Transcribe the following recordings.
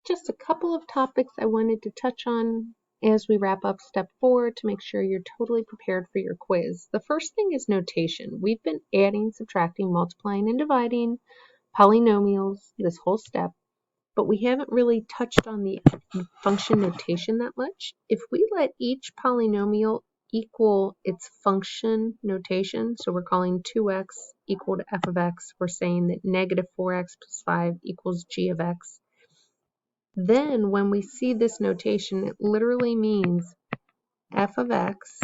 Just a couple of topics I wanted to touch on as we wrap up step 4 to make sure you're totally prepared for your quiz. The first thing is notation. We've been adding, subtracting, multiplying, and dividing polynomials this whole step, but we haven't really touched on the function notation that much. If we let each polynomial equal its function notation, so we're calling 2x equal to f of x, we're saying that negative 4x plus 5 equals g of x. Then when we see this notation, it literally means f of x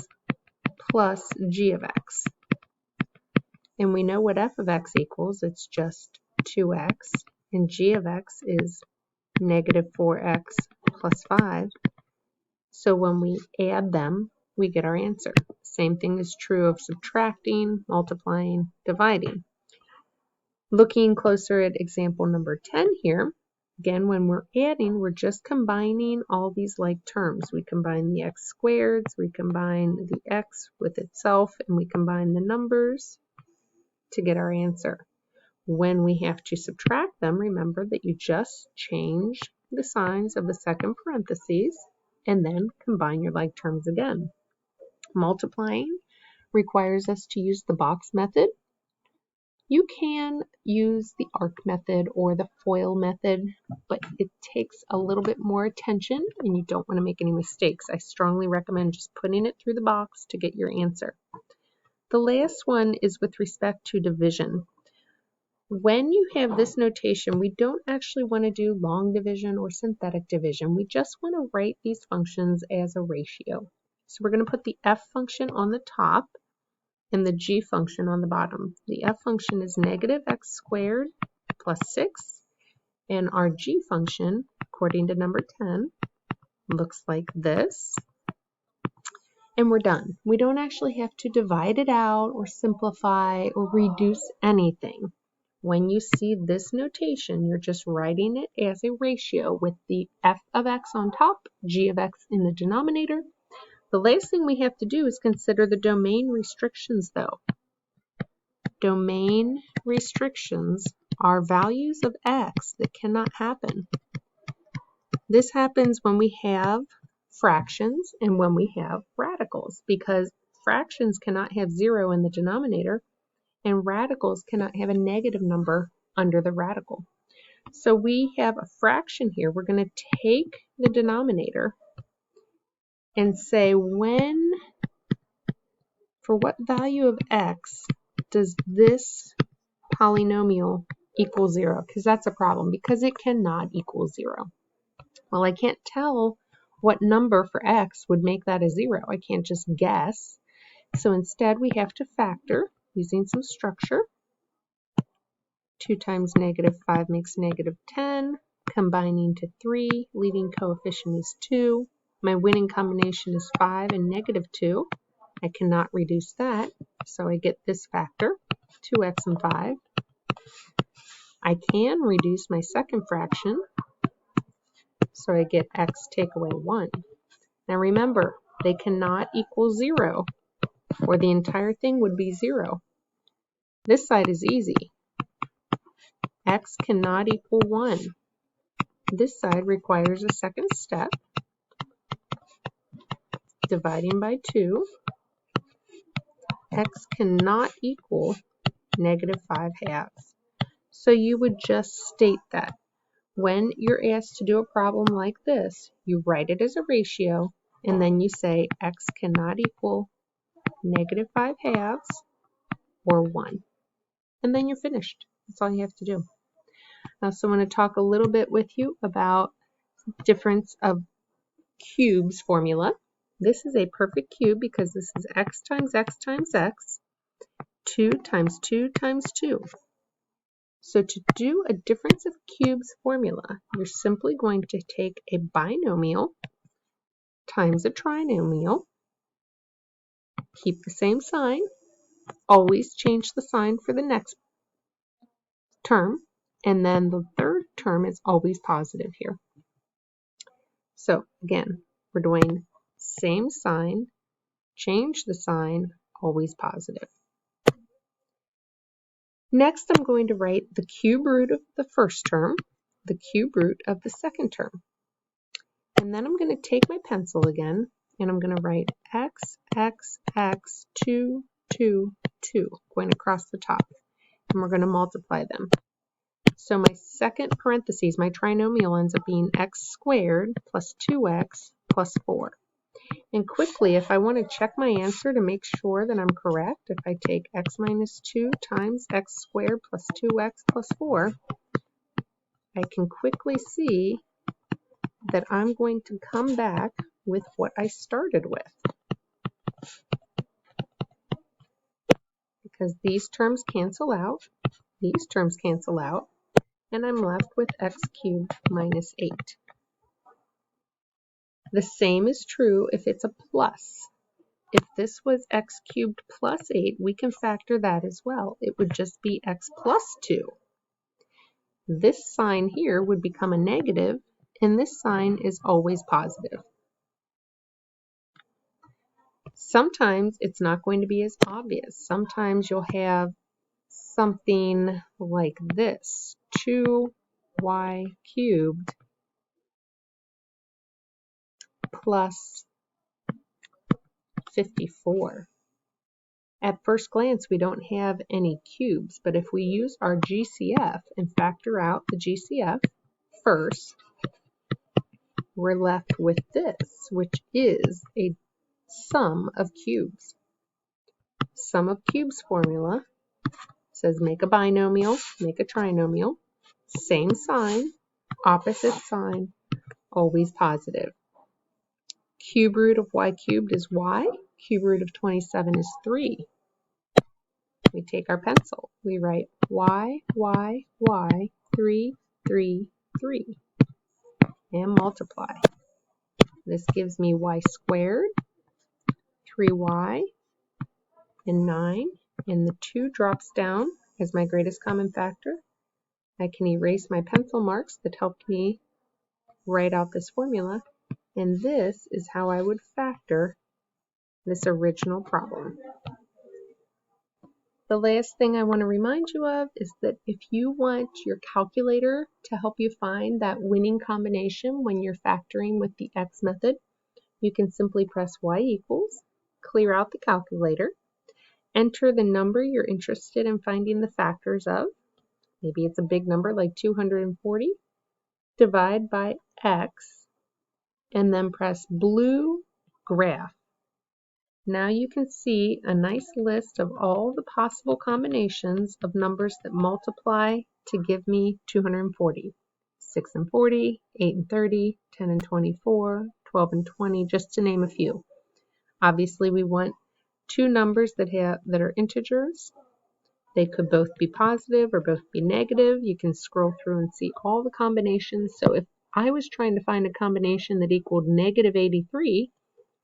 plus g of x. And we know what f of x equals. It's just 2x. And g of x is negative 4x plus 5. So when we add them, we get our answer. Same thing is true of subtracting, multiplying, dividing. Looking closer at example number 10 here, again, when we're adding, we're just combining all these like terms. We combine the x squareds, we combine the x with itself, and we combine the numbers to get our answer. When we have to subtract them, remember that you just change the signs of the second parentheses and then combine your like terms again. Multiplying requires us to use the box method. You can use the arc method or the FOIL method, but it takes a little bit more attention and you don't want to make any mistakes. I strongly recommend just putting it through the box to get your answer. The last one is with respect to division. When you have this notation, we don't actually want to do long division or synthetic division. We just want to write these functions as a ratio. So we're going to put the f function on the top and the g function on the bottom. The f function is negative x squared plus 6, and our g function, according to number 10, looks like this. And we're done. We don't actually have to divide it out or simplify or reduce anything. When you see this notation, you're just writing it as a ratio with the f of x on top, g of x in the denominator. The last thing we have to do is consider the domain restrictions, though. Domain restrictions are values of x that cannot happen. This happens when we have fractions and when we have radicals, because fractions cannot have 0 in the denominator and radicals cannot have a negative number under the radical. So we have a fraction here. We're going to take the denominator and say for what value of x does this polynomial equal 0? Because that's a problem, because it cannot equal 0. Well, I can't tell what number for x would make that a 0. I can't just guess. So instead we have to factor using some structure. 2 times negative 5 makes negative 10. Combining to 3, leading coefficient is 2. My winning combination is 5 and negative 2. I cannot reduce that, so I get this factor, 2x and 5. I can reduce my second fraction, so I get x take away 1. Now remember, they cannot equal 0, or the entire thing would be 0. This side is easy. X cannot equal 1. This side requires a second step, dividing by 2. X cannot equal negative 5 halves. So you would just state that. When you're asked to do a problem like this, you write it as a ratio, and then you say x cannot equal negative 5 halves or 1. And then you're finished. That's all you have to do. I also want to talk a little bit with you about difference of cubes formula. This is a perfect cube because this is x times x times x, 2 times 2 times 2. So to do a difference of cubes formula, you're simply going to take a binomial times a trinomial, keep the same sign, always change the sign for the next term, and then the third term is always positive here. So again, we're doing same sign, change the sign, always positive. Next, I'm going to write the cube root of the first term. the cube root of the second term. And then I'm going to take my pencil again, and I'm going to write x, x, x, 2, 2, 2, going across the top. And we're going to multiply them. So my second parentheses, my trinomial, ends up being x squared plus 2x plus 4. And quickly, if I want to check my answer to make sure that I'm correct, if I take x minus 2 times x squared plus 2x plus 4, I can quickly see that I'm going to come back with what I started with. Because these terms cancel out, these terms cancel out, and I'm left with x cubed minus 8. The same is true if it's a plus. If this was x cubed plus 8, we can factor that as well. It would just be x plus 2. This sign here would become a negative, and this sign is always positive. Sometimes it's not going to be as obvious. Sometimes you'll have something like this, 2y cubed plus 54. At first glance, we don't have any cubes, but if we use our GCF and factor out the GCF first, we're left with this, which is a sum of cubes. Sum of cubes formula says make a binomial, make a trinomial, same sign, opposite sign, always positive. Cube root of y cubed is y. Cube root of 27 is 3. We take our pencil. We write y, 3, 3, 3, and multiply. This gives me y squared, 3y, and 9. And the 2 drops down as my greatest common factor. I can erase my pencil marks that helped me write out this formula. And this is how I would factor this original problem. The last thing I want to remind you of is that if you want your calculator to help you find that winning combination when you're factoring with the X method, you can simply press Y equals, clear out the calculator, enter the number you're interested in finding the factors of. Maybe it's a big number like 240. Divide by X, and then press blue graph. Now you can see a nice list of all the possible combinations of numbers that multiply to give me 240. 6 and 40, 8 and 30, 10 and 24, 12 and 20, just to name a few. Obviously, we want two numbers that are integers. They could both be positive or both be negative. You can scroll through and see all the combinations. So if I was trying to find a combination that equaled negative 83,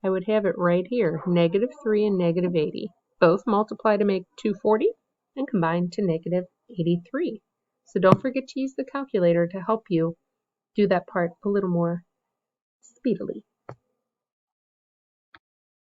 I would have it right here, negative 3 and negative 80. Both multiply to make 240 and combine to negative 83. So don't forget to use the calculator to help you do that part a little more speedily.